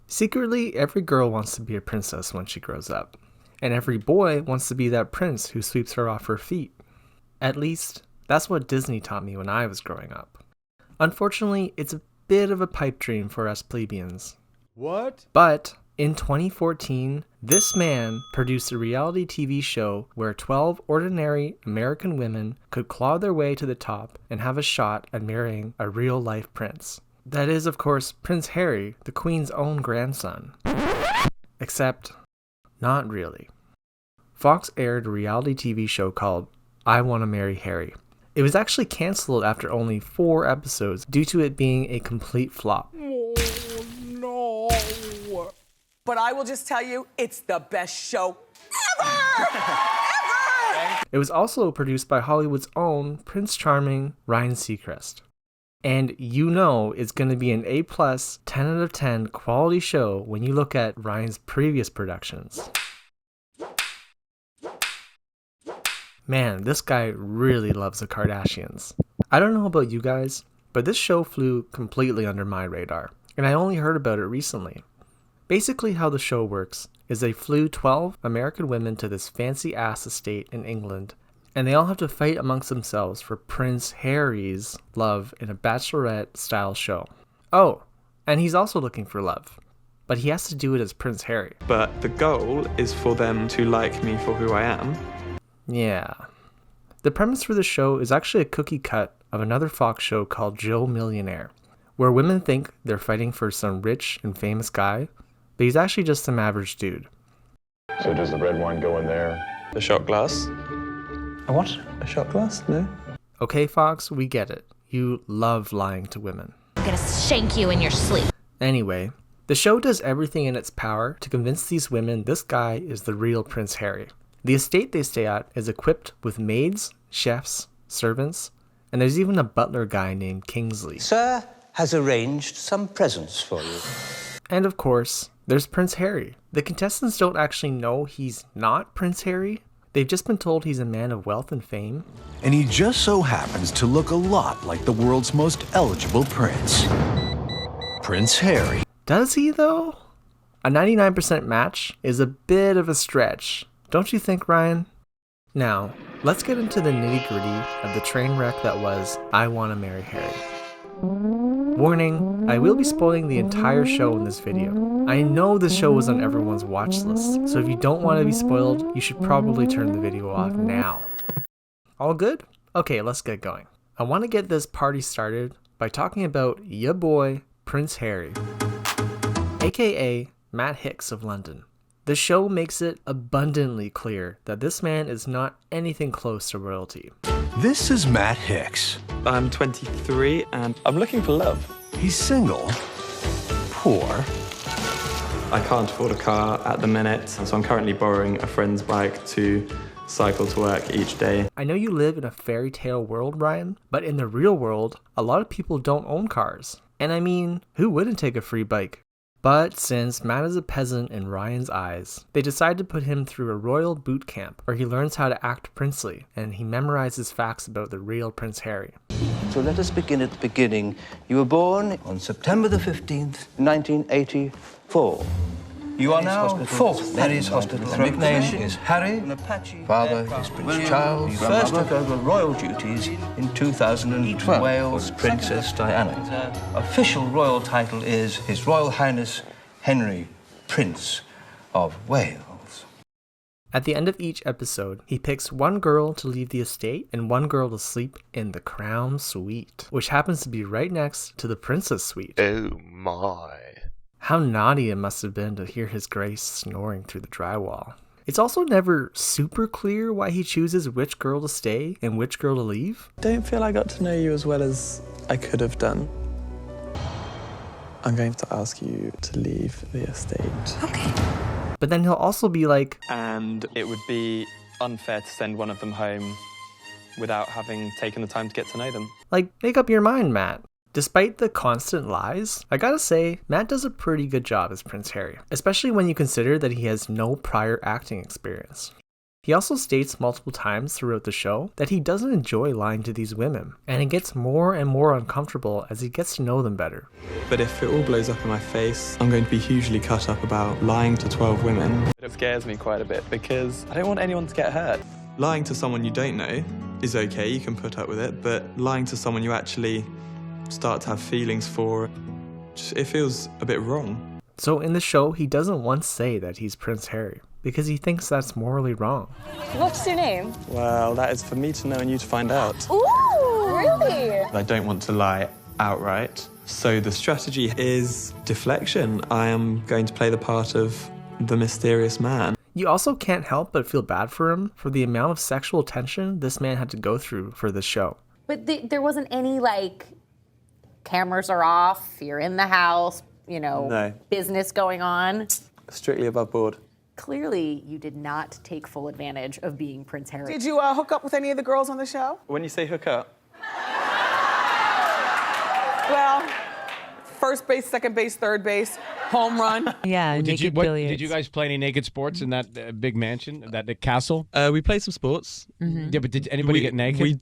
Secretly, every girl wants to be a princess when she grows up. And every boy wants to be that prince who sweeps her off her feet. At least, that's what Disney taught me when I was growing up. Unfortunately, it's a bit of a pipe dream for us plebeians. What? But in 2014, this man produced a reality TV show where 12 ordinary American women could claw their way to the top and have a shot at marrying a real-life prince. That is, of course, Prince Harry, the Queen's own grandson. Except, not really. Fox aired a reality TV show called I Want to Marry Harry. It was actually cancelled after only 4 episodes due to it being a complete flop. Oh, no. But I will just tell you, it's the best show ever! Ever! It was also produced by Hollywood's own Prince Charming, Ryan Seacrest. And you know it's going to be an A+, 10 out of 10 quality show when you look at Ryan's previous productions. Man, this guy really loves the Kardashians. I don't know about you guys, but this show flew completely under my radar, and I only heard about it recently. Basically how the show works is they flew 12 American women to this fancy-ass estate in England, and they all have to fight amongst themselves for Prince Harry's love in a bachelorette-style show. Oh, and he's also looking for love, but he has to do it as Prince Harry. But the goal is for them to like me for who I am. Yeah. The premise for the show is actually a cookie cut of another Fox show called Joe Millionaire, where women think they're fighting for some rich and famous guy, but he's actually just some average dude. So does the red wine go in there? A shot glass. A what? A shot glass? No? Okay, Fox, we get it. You love lying to women. I'm gonna shank you in your sleep. Anyway, the show does everything in its power to convince these women this guy is the real Prince Harry. The estate they stay at is equipped with maids, chefs, servants, and there's even a butler guy named Kingsley. Sir has arranged some presents for you. And of course, there's Prince Harry. The contestants don't actually know he's not Prince Harry. They've just been told he's a man of wealth and fame. And he just so happens to look a lot like the world's most eligible prince. Prince Harry. Does he though? A 99% match is a bit of a stretch. Don't you think, Ryan? Now, let's get into the nitty-gritty of the train wreck that was I Want to Marry Harry. Warning, I will be spoiling the entire show in this video. I know this show was on everyone's watch list, so if you don't want to be spoiled, you should probably turn the video off now. All good? Okay, let's get going. I want to get this party started by talking about ya boy, Prince Harry, aka Matt Hicks of London. The show makes it abundantly clear that this man is not anything close to royalty. This is Matt Hicks. I'm 23 and I'm looking for love. He's single, poor, I can't afford a car at the minute, so I'm currently borrowing a friend's bike to cycle to work each day. I know you live in a fairy tale world, Ryan, but in the real world, a lot of people don't own cars. And I mean, who wouldn't take a free bike? But since Matt is a peasant in Ryan's eyes, they decide to put him through a royal boot camp where he learns how to act princely and he memorizes facts about the real Prince Harry. So let us begin at the beginning. You were born on September the 15th, 1984. You are now fourth Mary's Hospital. The nickname is Harry. Father is Prince Charles. First took over royal duties in 2012. Wales Princess Diana. Official royal title is His Royal Highness Henry, Prince of Wales. At the end of each episode, he picks one girl to leave the estate and one girl to sleep in the crown suite, which happens to be right next to the princess suite. Oh my. How naughty it must have been to hear his grace snoring through the drywall. It's also never super clear why he chooses which girl to stay and which girl to leave. Don't feel I got to know you as well as I could have done. I'm going to ask you to leave the estate. Okay. But then he'll also be like, And it would be unfair to send one of them home without having taken the time to get to know them. make up your mind, Matt. Despite the constant lies, I gotta say, Matt does a pretty good job as Prince Harry, especially when you consider that he has no prior acting experience. He also states multiple times throughout the show that he doesn't enjoy lying to these women, and it gets more and more uncomfortable as he gets to know them better. But if it all blows up in my face, I'm going to be hugely cut up about lying to 12 women. It scares me quite a bit because I don't want anyone to get hurt. Lying to someone you don't know is okay, you can put up with it, but lying to someone you actually start to have feelings for, it feels a bit wrong. So in the show, he doesn't once say that he's Prince Harry, because he thinks that's morally wrong. What's your name? Well, that is for me to know and you to find out. Ooh, really? I don't want to lie outright. So the strategy is deflection. I am going to play the part of the mysterious man. You also can't help but feel bad for him for the amount of sexual tension this man had to go through for this show. But there wasn't any, like, cameras are off, you're in the house, you know, No. business going on. Strictly above board. Clearly, you did not take full advantage of being Prince Harry. Did you hook up with any of the girls on the show? When you say hook up, Well, first base, second base, third base, home run. Yeah, Did you, naked billiards. did you guys play any naked sports in that big mansion, that castle? we played some sports. Yeah, but did anybody get naked?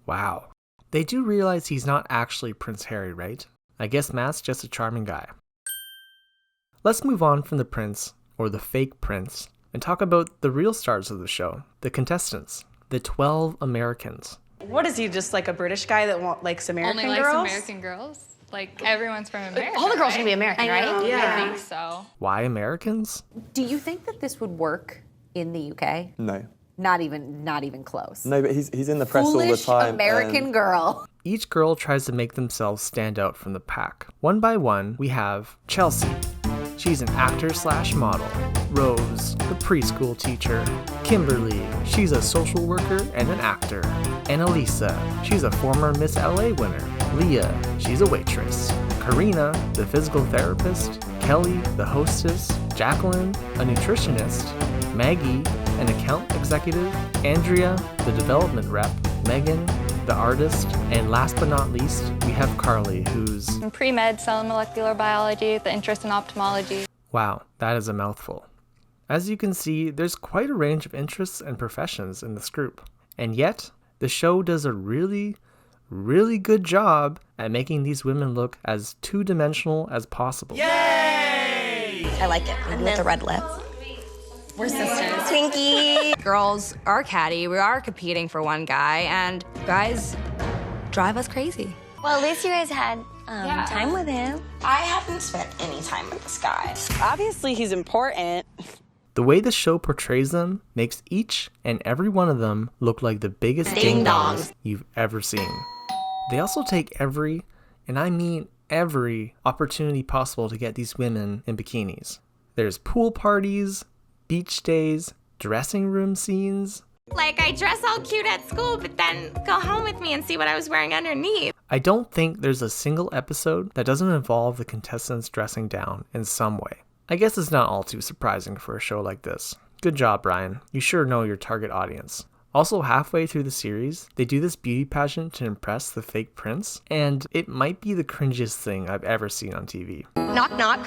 Wow. They do realize he's not actually Prince Harry, right? I guess Matt's just a charming guy. Let's move on from the prince, or the fake prince, and talk about the real stars of the show, the contestants, the 12 Americans. What is he, just like a British guy that likes American Only girls? likes American girls? Like, everyone's from America, All the girls right? can be American, right? Yeah. I think so. Why Americans? Do you think that this would work in the UK? No. Not even close. No, but he's in the press all the Foolish time. American girl. Each girl tries to make themselves stand out from the pack. One by one, we have Chelsea. She's an actor/model. Rose, the preschool teacher. Kimberly, she's a social worker and an actor. Annalisa, she's a former Miss LA winner. Leah, she's a waitress. Karina, the physical therapist. Kelly, the hostess. Jacqueline, a nutritionist. Maggie, an account executive. Andrea, the development rep. Megan, the artist. And last but not least, we have Carly, who's... In pre-med, cell and molecular biology, the interest in ophthalmology. Wow, that is a mouthful. As you can see, there's quite a range of interests and professions in this group. And yet, the show does a really good job at making these women look as two-dimensional as possible. Yay! I like it. And with the red lip. We're sisters. Twinkie. Girls are catty. We are competing for one guy, and guys drive us crazy. Well, at least you guys had time with him. I haven't spent any time with this guy. Obviously, he's important. The way the show portrays them makes each and every one of them look like the biggest ding-dongs you've ever seen. They also take every, and I mean every, opportunity possible to get these women in bikinis. There's pool parties, beach days, dressing room scenes. Like, I dress all cute at school, but then go home with me and see what I was wearing underneath. I don't think there's a single episode that doesn't involve the contestants dressing down in some way. I guess it's not all too surprising for a show like this. Good job, Brian. You sure know your target audience. Also, halfway through the series, they do this beauty pageant to impress the fake prince, and it might be the cringiest thing I've ever seen on TV. Knock, knock.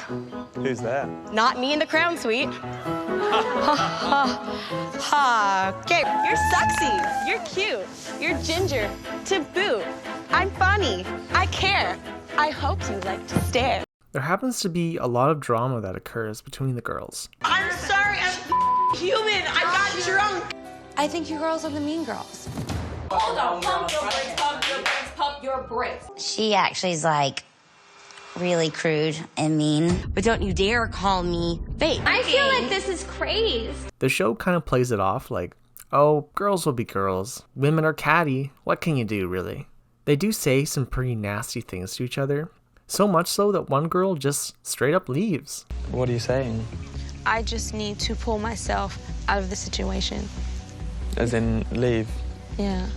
Who's there? Not me in the crown suite. Ha, ha, ha. Okay, you're sexy. You're cute. You're ginger. To boot. I'm funny. I care. I hope you like to stare. There happens to be a lot of drama that occurs between the girls. I'm sorry, I'm human. I got drunk. I think you girls are the mean girls. Hold on, pump your brakes, pump your brakes, pump your brakes. She actually is like really crude and mean. But don't you dare call me fake. I feel like this is crazy. The show kind of plays it off like, oh, girls will be girls. Women are catty. What can you do, really? They do say some pretty nasty things to each other. So much so that one girl just straight up leaves. What are you saying? I just need to pull myself out of the situation. As in, leave? Yeah.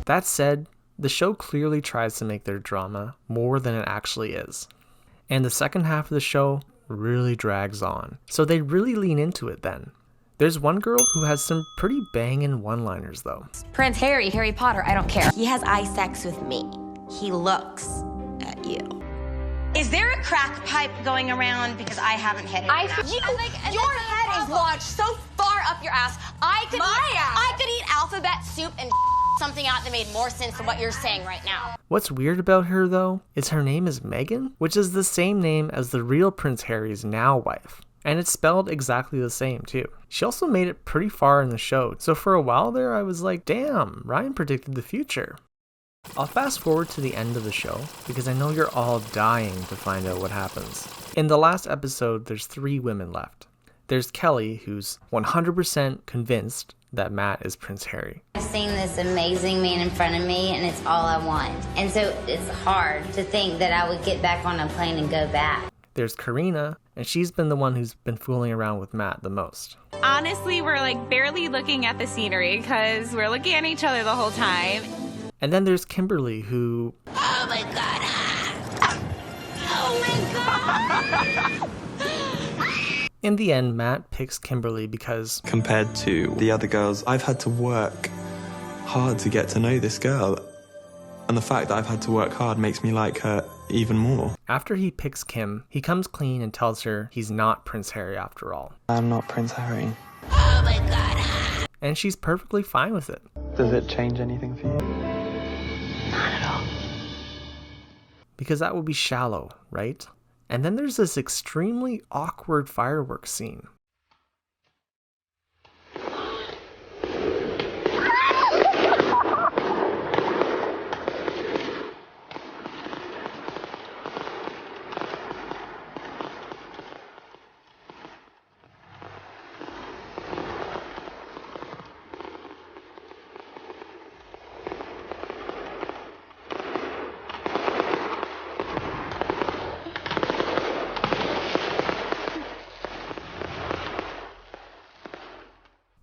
That said, the show clearly tries to make their drama more than it actually is. And the second half of the show really drags on. So they really lean into it then. There's one girl who has some pretty banging one-liners though. Prince Harry, Harry Potter, I don't care. He has eye sex with me. He looks at you. Is there a crack pipe going around? Because I haven't hit it. Your head is launched so far up your ass. I could eat alphabet soup and something out that made more sense than what you're saying right now. What's weird about her, though, is her name is Meghan, which is the same name as the real Prince Harry's now wife. And it's spelled exactly the same, too. She also made it pretty far in the show, so for a while there I was like, damn, Ryan predicted the future. I'll fast forward to the end of the show, because I know you're all dying to find out what happens. In the last episode, there's 3 women left. There's Kelly, who's 100% convinced that Matt is Prince Harry. I've seen this amazing man in front of me, and it's all I want. And so it's hard to think that I would get back on a plane and go back. There's Karina, and she's been the one who's been fooling around with Matt the most. Honestly, we're like barely looking at the scenery because we're looking at each other the whole time. And then there's Kimberly, who... Oh my God! Oh my God! In the end, Matt picks Kimberly because... Compared to the other girls, I've had to work hard to get to know this girl. And the fact that I've had to work hard makes me like her even more. After he picks Kim, he comes clean and tells her he's not Prince Harry after all. I'm not Prince Harry. Oh my God! And she's perfectly fine with it. Does it change anything for you? Not at all. Because that would be shallow, right? And then there's this extremely awkward fireworks scene.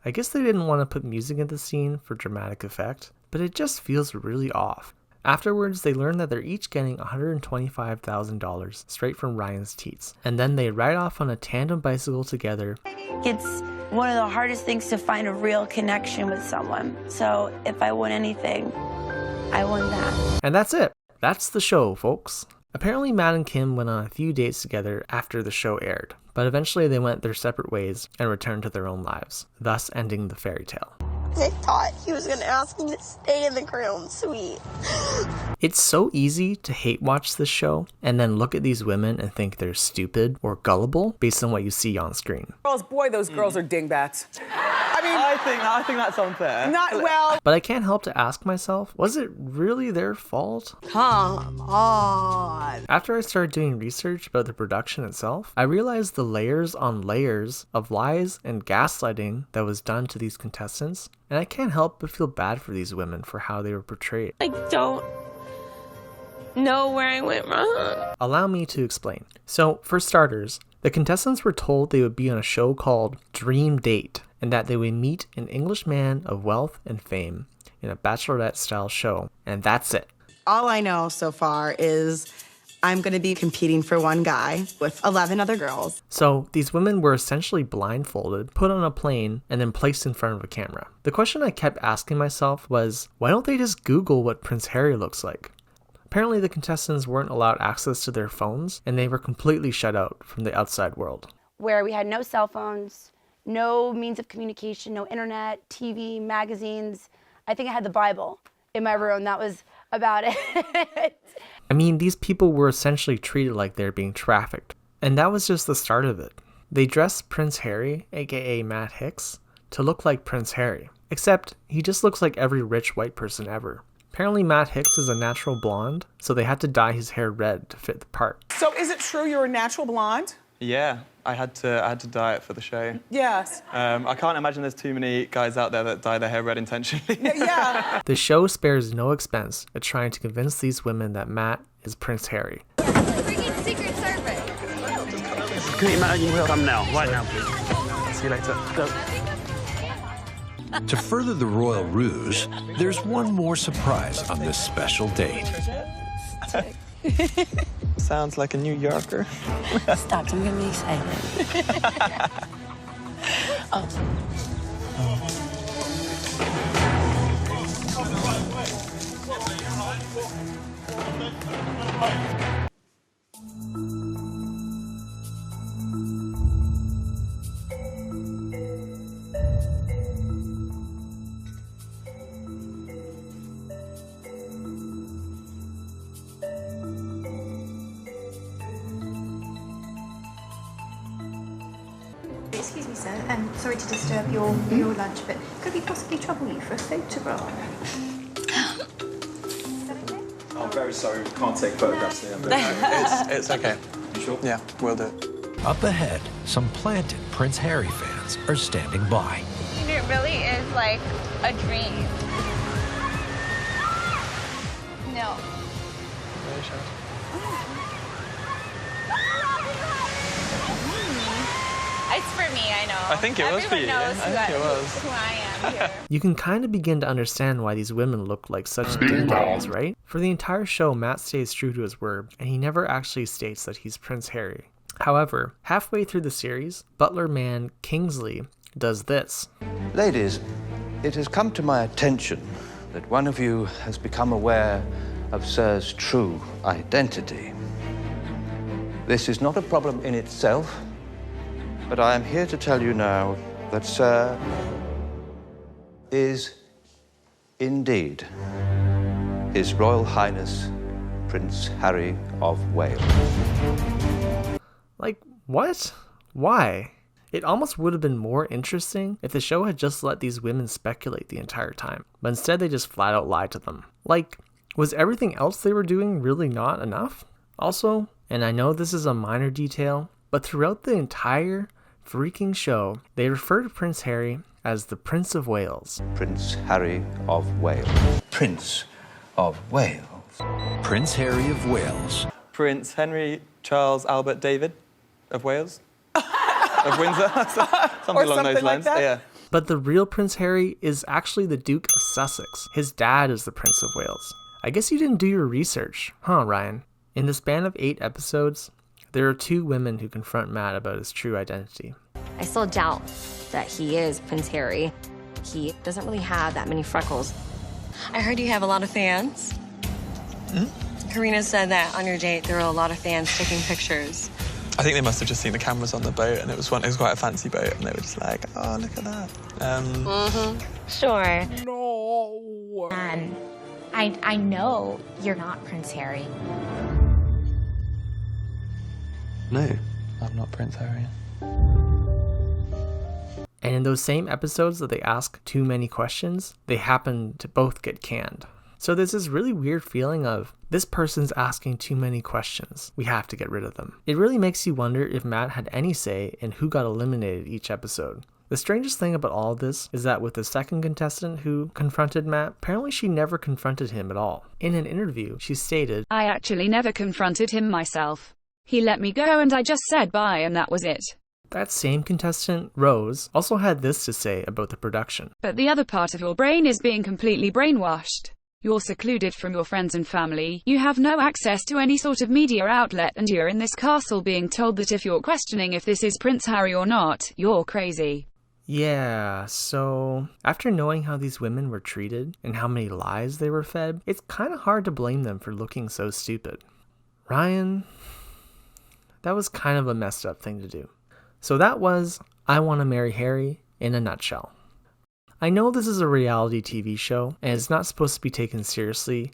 I guess they didn't want to put music in the scene for dramatic effect, but it just feels really off. Afterwards, they learn that they're each getting $125,000 straight from Ryan's teats, and then they ride off on a tandem bicycle together. It's one of the hardest things to find a real connection with someone. So if I won anything, I won that. And that's it. That's the show, folks. Apparently, Matt and Kim went on a few dates together after the show aired, but eventually they went their separate ways and returned to their own lives, thus ending the fairy tale. I thought he was going to ask me to stay in the crown suite. It's so easy to hate watch this show and then look at these women and think they're stupid or gullible based on what you see on screen. Girls, boy, those girls are dingbats. I mean, I think that's unfair. not well. But I can't help to ask myself, was it really their fault? Come on. After I started doing research about the production itself, I realized the layers on layers of lies and gaslighting that was done to these contestants, and I can't help but feel bad for these women for how they were portrayed. I don't know where I went wrong. Allow me to explain. So, for starters, the contestants were told they would be on a show called Dream Date, and that they would meet an English man of wealth and fame in a bachelorette-style show, and that's it. All I know so far is I'm going to be competing for one guy with 11 other girls. So these women were essentially blindfolded, put on a plane, and then placed in front of a camera. The question I kept asking myself was, why don't they just Google what Prince Harry looks like? Apparently the contestants weren't allowed access to their phones, and they were completely shut out from the outside world. Where we had no cell phones, no means of communication, no internet, TV, magazines. I think I had the Bible in my room. That was about it. I mean, these people were essentially treated like they're being trafficked. And that was just the start of it. They dressed Prince Harry, aka Matt Hicks, to look like Prince Harry. Except, he just looks like every rich white person ever. Apparently Matt Hicks is a natural blonde, so they had to dye his hair red to fit the part. So is it true you're a natural blonde? Yeah, I had to dye it for the show. Yes. I can't imagine there's too many guys out there that dye their hair red intentionally. Yeah. The show spares no expense at trying to convince these women that Matt is Prince Harry. Bringing Secret Service. Can you imagine? Will come now, right now, please. See you later. Go. To further the royal ruse, there's one more surprise on this special date. Sounds like a New Yorker. Stop, don't get me excited. Excuse me, sir. Sorry to disturb your lunch, but could we possibly trouble you for a photograph? I'm very sorry, we can't take photographs here. It's okay. You sure? Yeah, we'll do it. Up ahead, some planted Prince Harry fans are standing by. It really is like a dream. No. It's for me, I know. I think it was for you. Everyone knows I think it was. who I am here. You can kind of begin to understand why these women look like such ding-dongs, right? For the entire show, Matt stays true to his word, and he never actually states that he's Prince Harry. However, halfway through the series, butler man Kingsley does this. Ladies, it has come to my attention that one of you has become aware of Sir's true identity. This is not a problem in itself, but I am here to tell you now that Sir is indeed His Royal Highness Prince Harry of Wales. Like, what? Why? It almost would have been more interesting if the show had just let these women speculate the entire time, but instead they just flat out lied to them. Like, was everything else they were doing really not enough? Also, and I know this is a minor detail, but throughout the entire freaking show, they refer to Prince Harry as the Prince of Wales. Prince Harry of Wales. Prince of Wales. Prince Harry of Wales. Prince Henry Charles Albert David of Wales? Of Windsor? Something along those lines. Like that. Yeah. But the real Prince Harry is actually the Duke of Sussex. His dad is the Prince of Wales. I guess you didn't do your research, huh, Ryan? In the span of 8 episodes, there are 2 women who confront Matt about his true identity. I still doubt that he is Prince Harry. He doesn't really have that many freckles. I heard you have a lot of fans. Karina said that on your date there were a lot of fans taking pictures. I think they must have just seen the cameras on the boat, and it was quite a fancy boat, and they were just like, oh, look at that. Sure. No. And I know you're not Prince Harry. No, I'm not Prince Harry. And in those same episodes that they ask too many questions, they happen to both get canned. So there's this really weird feeling of, this person's asking too many questions. We have to get rid of them. It really makes you wonder if Matt had any say in who got eliminated each episode. The strangest thing about all of this is that with the second contestant who confronted Matt, apparently she never confronted him at all. In an interview, she stated, I actually never confronted him myself. He let me go and I just said bye and that was it. That same contestant, Rose, also had this to say about the production. But the other part of your brain is being completely brainwashed. You're secluded from your friends and family, you have no access to any sort of media outlet, and you're in this castle being told that if you're questioning if this is Prince Harry or not, you're crazy. Yeah, so after knowing how these women were treated and how many lies they were fed, it's kind of hard to blame them for looking so stupid. Ryan, that was kind of a messed up thing to do. So that was I Want to Marry Harry in a nutshell. I know this is a reality TV show and it's not supposed to be taken seriously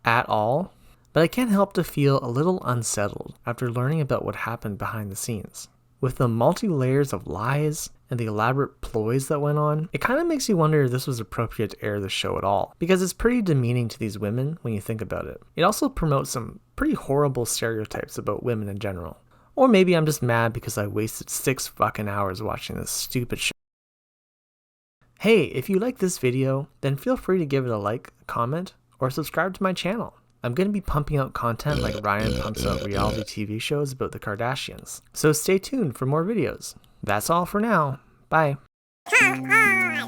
at all, but I can't help to feel a little unsettled after learning about what happened behind the scenes. With the multi-layers of lies and the elaborate ploys that went on, it kind of makes you wonder if this was appropriate to air the show at all, because it's pretty demeaning to these women when you think about it. It also promotes some pretty horrible stereotypes about women in general. Or maybe I'm just mad because I wasted 6 fucking hours watching this stupid show. Hey, if you like this video, then feel free to give it a like, comment, or subscribe to my channel. I'm going to be pumping out content like Ryan pumps out reality TV shows about the Kardashians. So stay tuned for more videos. That's all for now. Bye.